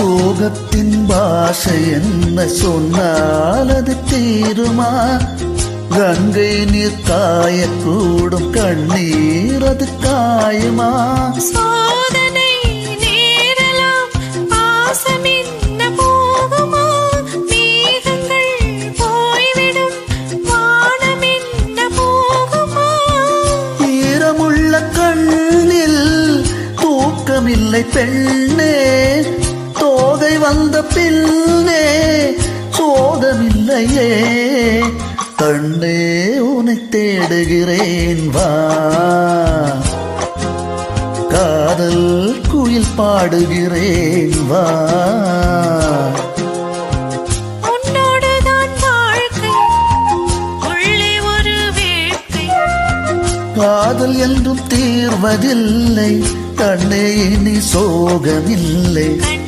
சோகத்தின் பாஷை என்ன சொன்னால் அது தீருமா? கங்கை நீர் காயக்கூடும், கண்ணீர் அது காயுமா? சோதனை நேரலாம், பாசமின்ன போகுமா? மேகங்கள் போய்விடும், வானமின்ன போகுமா? ஈரமுள்ள கண்ணில் தூக்கமில்லை பெண்ணே, தோகை வந்த பின்னே சோகமில்லையே. கண்ணே உன்னை தேடுகிறேன் வா, காதல் குயில் பாடுகிறேன் வா. உன்னோடுதான் வாழ்க்கை, உள்ளே ஒரு வேட்கை. காதல் என்றும் தீர்வதில்லை கண்ணே, இனி சோகமில்லை.